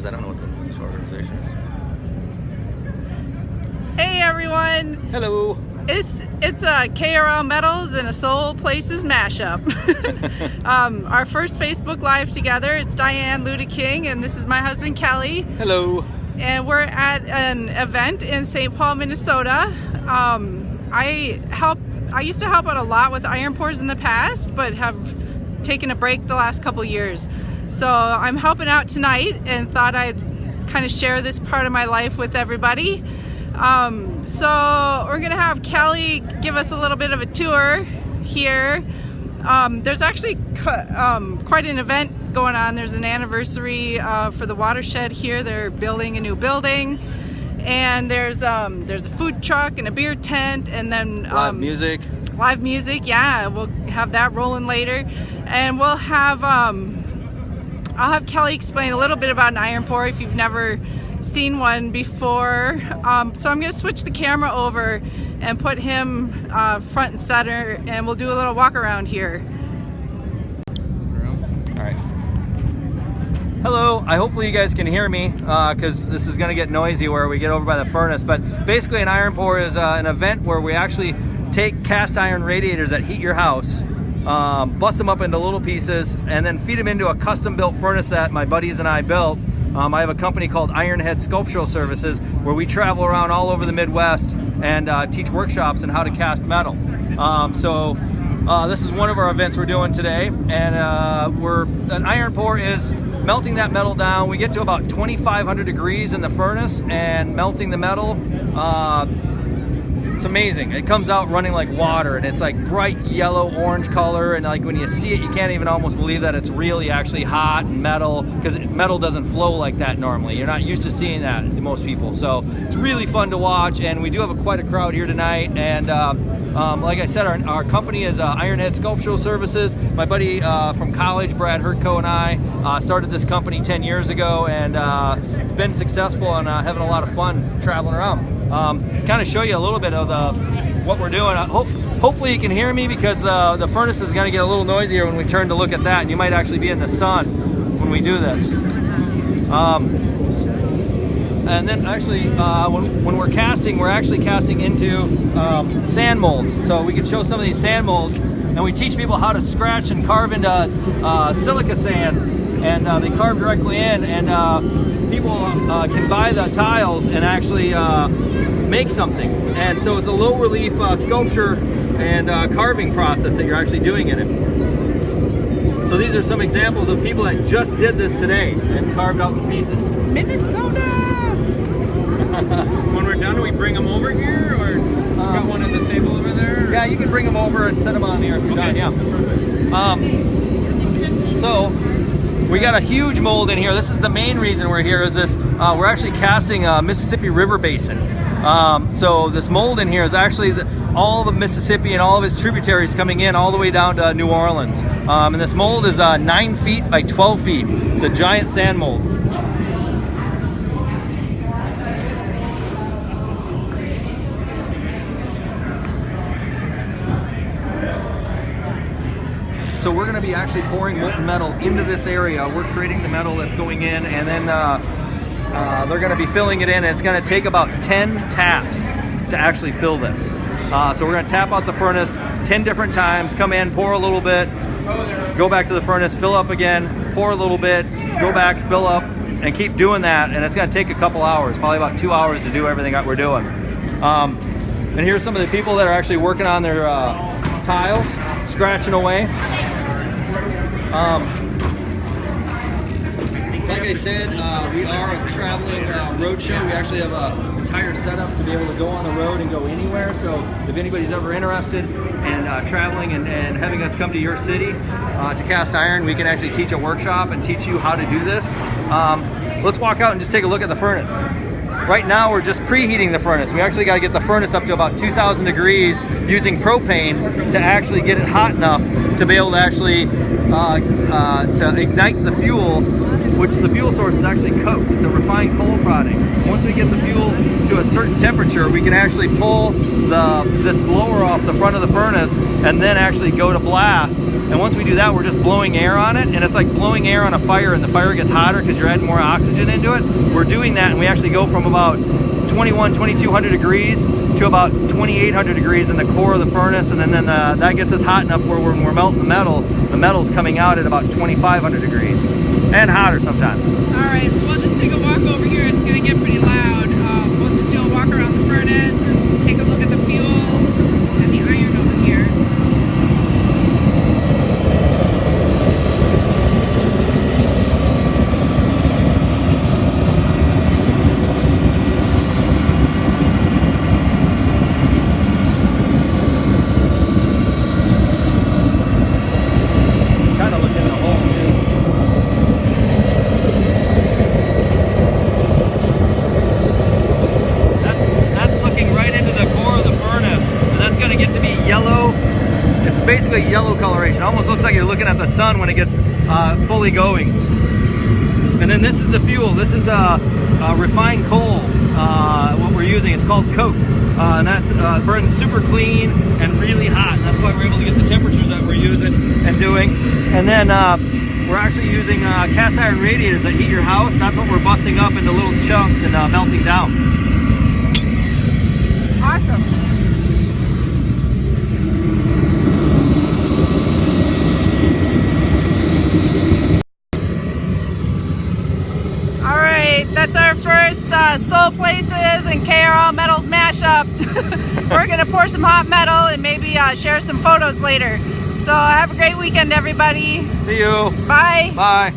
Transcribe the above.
because I don't know what the news organization is. Hey everyone! Hello! It's a KRLmetals and a SoulPlaces mashup. Our first Facebook Live together. It's Diane Ludeking and this is my husband Kelly. Hello! And we're at an event in St. Paul, Minnesota. I used to help out a lot with iron pours in the past, but have taken a break the last couple years. So I'm helping out tonight and thought I'd kind of share this part of my life with everybody. So we're gonna have Kelly give us a little bit of a tour here. There's actually quite an event going on. There's an anniversary for the watershed here. They're building a new building, and there's a food truck and a beer tent, and then Live music. Live music, yeah. We'll have that rolling later, and we'll have I'll have Kelly explain a little bit about an iron pour if you've never seen one before. So I'm going to switch the camera over and put him front and center, and we'll do a little walk around here. All right. Hello, hopefully you guys can hear me because this is going to get noisy where we get over by the furnace. But basically an iron pour is an event where we actually take cast iron radiators that heat your house, bust them up into little pieces, and then feed them into a custom built furnace that my buddies and I built. I have a company called Ironhead Sculptural Services where we travel around all over the Midwest and teach workshops on how to cast metal. This is one of our events we're doing today, and an iron pour is melting that metal down. We get to about 2,500 degrees in the furnace and melting the metal. It's amazing. It comes out running like water, and it's like bright yellow orange color, and like when you see it you can't even almost believe that it's really actually hot and metal, because metal doesn't flow like that normally. You're not used to seeing that in most people, so it's really fun to watch. And we do have quite a crowd here tonight, and like I said, our company is Ironhead Sculptural Services. My buddy from college, Brad Hertko, and I started this company 10 years ago, and it's been successful and having a lot of fun traveling around. Kind of show you a little bit of what we're doing. Hopefully you can hear me, because the furnace is going to get a little noisier when we turn to look at that, and you might actually be in the sun when we do this. And then actually when we're casting, we're actually casting into sand molds. So we can show some of these sand molds, and we teach people how to scratch and carve into silica sand, and they carve directly in, and people can buy the tiles and actually make something. And so it's a low relief sculpture and carving process that you're actually doing in it. So these are some examples of people that just did this today and carved out some pieces. Minnesota! When we're done, do we bring them over here, or got one at the table over there? Yeah, you can bring them over and set them on here if you're done. Yeah. So we got a huge mold in here. This is the main reason we're here. Is this? We're actually casting a Mississippi River basin. So this mold in here is actually all the Mississippi and all of its tributaries coming in all the way down to New Orleans. And this mold is 9 feet by 12 feet. It's a giant sand mold. So we're going to be actually pouring molten metal into this area. We're creating the metal that's going in, and then they're going to be filling it in, and it's going to take about 10 taps to actually fill this. So we're going to tap out the furnace 10 different times, come in, pour a little bit, go back to the furnace, fill up again, pour a little bit, go back, fill up, and keep doing that. And it's going to take a couple hours, probably about 2 hours to do everything that we're doing. And here's some of the people that are actually working on their tiles, scratching away. Like I said, we are a traveling roadshow. We actually have an entire setup to be able to go on the road and go anywhere. So if anybody's ever interested in traveling and having us come to your city to cast iron, we can actually teach a workshop and teach you how to do this. Let's walk out and just take a look at the furnace. Right now we're just preheating the furnace. We actually got to get the furnace up to about 2,000 degrees using propane to actually get it hot enough to be able to actually to ignite the fuel which the fuel source is actually coke. It's a refined coal product. Once we get the fuel to a certain temperature, we can actually pull this blower off the front of the furnace and then actually go to blast. And once we do that, we're just blowing air on it, and it's like blowing air on a fire, and the fire gets hotter because you're adding more oxygen into it. We're doing that, and we actually go from about 2200 degrees to about 2800 degrees in the core of the furnace, and then that gets us hot enough where when we're melting the metal's coming out at about 2500 degrees, and hotter sometimes. All right, so we'll just take a walk over here. It's going to get pretty loud. We'll just do a walk around the furnace and take a look at the fuel and the iron over here. Basically yellow coloration. Almost looks like you're looking at the sun when it gets fully going. And then this is the fuel. This is the refined coal, what we're using. It's called coke. And that's burns super clean and really hot. And that's why we're able to get the temperatures that we're using and doing. And then we're actually using cast iron radiators that heat your house. That's what we're busting up into little chunks and melting down. Awesome. That's our first SoulPlaces and KRLmetals mashup. We're going to pour some hot metal and maybe share some photos later. So have a great weekend, everybody. See you. Bye. Bye.